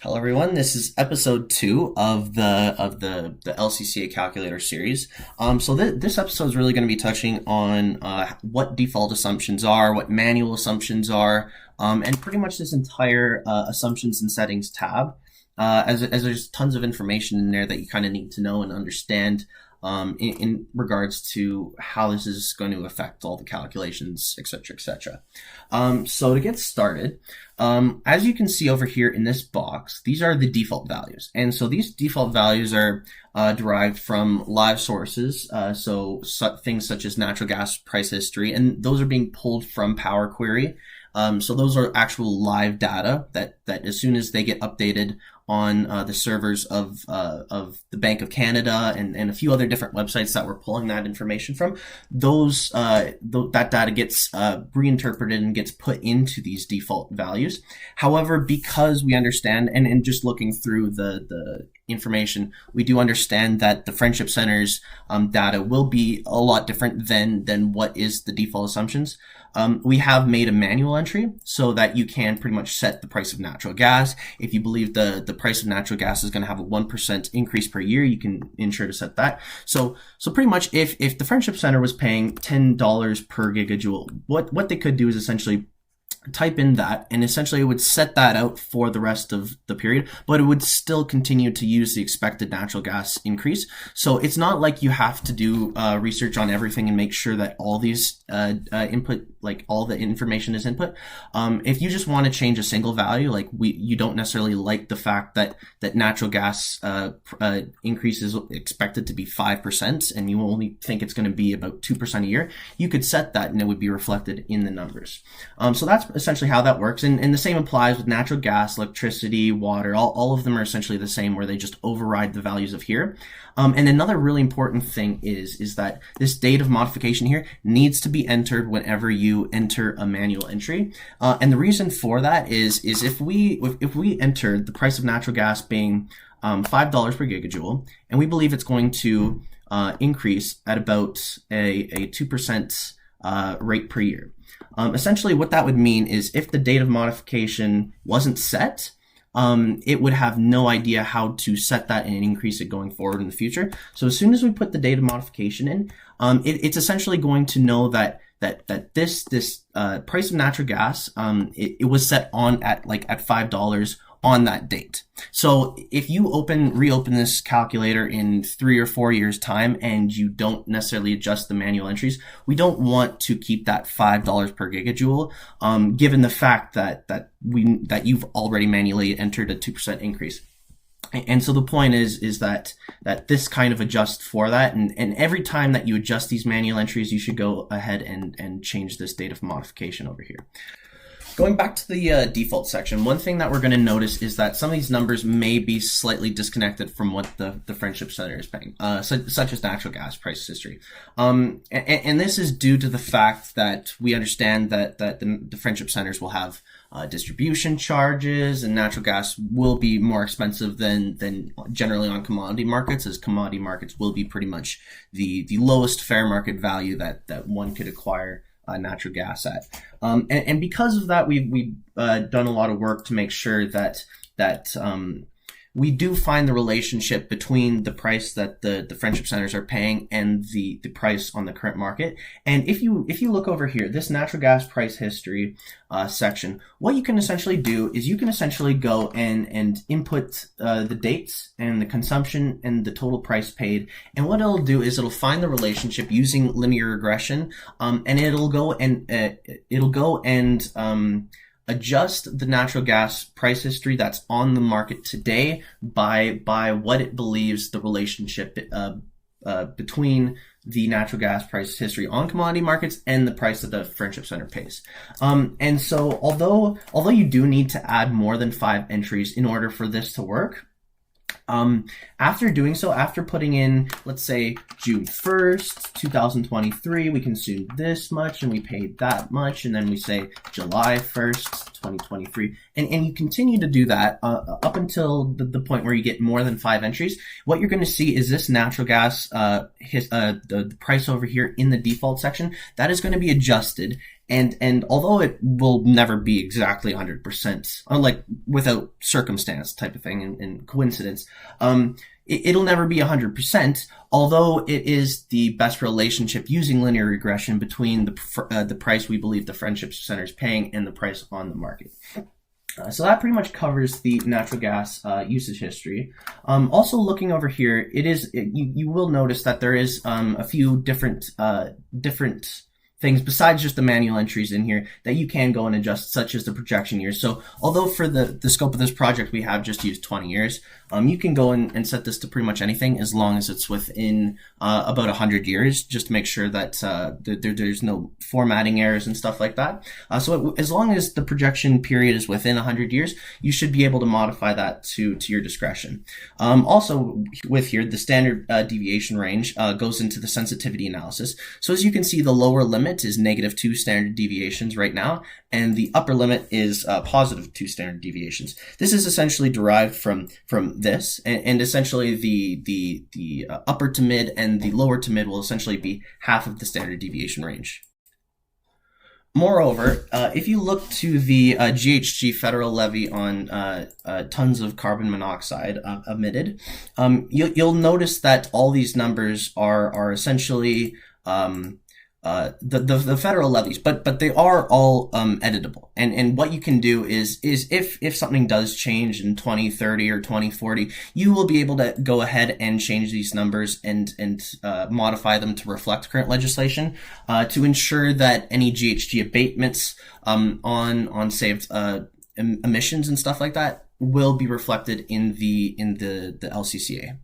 Hello, everyone. This is episode 2 of the LCCA calculator series. This episode is really going to be touching on what default assumptions are, what manual assumptions are, and pretty much this entire assumptions and settings tab. As there's tons of information in there that you kind of need to know and understand in regards to how this is going to affect all the calculations, etc., etc. So to get started, as you can see over here in this box, these are the default values. And so these default values are derived from live sources, so things such as natural gas price history, and those are being pulled from Power Query. So those are actual live data that as soon as they get updated on the servers of the Bank of Canada and a few other different websites that we're pulling that information from, that data gets reinterpreted and gets put into these default values. However, because we understand, and just looking through the information, we do understand that the Friendship Center's data will be a lot different than what is the default assumptions. We have made a manual entry so that you can pretty much set the price of natural gas. If you believe the price of natural gas is going to have a 1% increase per year, you can ensure to set that. So pretty much if the Friendship Center was paying $10 per gigajoule, what they could do is essentially type in that, and essentially it would set that out for the rest of the period, but it would still continue to use the expected natural gas increase. So it's not like you have to do research on everything and make sure that all these input, like all the information is input. If you just want to change a single value, like you don't necessarily like the fact that natural gas increase is expected to be 5%, and you only think it's going to be about 2% a year, you could set that and it would be reflected in the numbers. So that's essentially how that works. And the same applies with natural gas, electricity, water. All of them are essentially the same, where they just override the values of here. And another really important thing is that this date of modification here needs to be entered whenever you enter a manual entry. And the reason for that is if we entered the price of natural gas being $5 per gigajoule, and we believe it's going to increase at about a 2% rate per year. Essentially what that would mean is if the date of modification wasn't set, it would have no idea how to set that and increase it going forward in the future. So as soon as we put the date of modification in, it's essentially going to know that this price of natural gas, it was set on at $5 on that date. So if you reopen this calculator in 3 or 4 years time and you don't necessarily adjust the manual entries, we don't want to keep that $5 per gigajoule, given the fact that you've already manually entered a 2% increase. And so the point is that this kind of adjusts for that, and every time that you adjust these manual entries, you should go ahead and change this date of modification over here. Going back to the default section, one thing that we're going to notice is that some of these numbers may be slightly disconnected from what the Friendship Center is paying, such as natural gas price history. And this is due to the fact that we understand that the Friendship Centers will have distribution charges, and natural gas will be more expensive than generally on commodity markets, as commodity markets will be pretty much the lowest fair market value that one could acquire natural gas at. And because of that, we've done a lot of work to make sure that we do find the relationship between the price that the Friendship Centers are paying and the price on the current market. And if you look over here, this natural gas price history section, what you can essentially do is you can essentially go and input the dates and the consumption and the total price paid. And what it'll do is it'll find the relationship using linear regression, and it'll go and adjust the natural gas price history that's on the market today by what it believes the relationship between the natural gas price history on commodity markets and the price that the Friendship Center pays. And so although you do need to add more than 5 entries in order for this to work, after doing so, after putting in, let's say, June 1st, 2023, we consumed this much and we paid that much, and then we say July 1st, 2023, and you continue to do that up until the point where you get more than 5 entries. What you're going to see is this natural gas, the price over here in the default section, that is going to be adjusted, And although it will never be exactly 100%, unlike without circumstance type of thing and coincidence, it'll never be 100%, although it is the best relationship using linear regression between the price we believe the friendship center is paying and the price on the market. So that pretty much covers the natural gas usage history. Also looking over here, you will notice that there is a few different things besides just the manual entries in here that you can go and adjust, such as the projection years. So although for the scope of this project we have just used 20 years, you can go and set this to pretty much anything as long as it's within about 100 years, just to make sure that there's no formatting errors and stuff like that. So as long as the projection period is within 100 years, you should be able to modify that to your discretion. Also with here, the standard deviation range goes into the sensitivity analysis. So as you can see, the lower limit is -2 standard deviations right now, and the upper limit is +2 standard deviations. This is essentially derived from this, and essentially the upper to mid and the lower to mid will essentially be half of the standard deviation range. Moreover, if you look to the GHG federal levy on tons of carbon monoxide emitted, you'll notice that all these numbers are essentially the federal levies, but they are all editable. And what you can do is if something does change in 2030 or 2040, you will be able to go ahead and change these numbers and modify them to reflect current legislation to ensure that any GHG abatements on saved emissions and stuff like that will be reflected in the LCCA.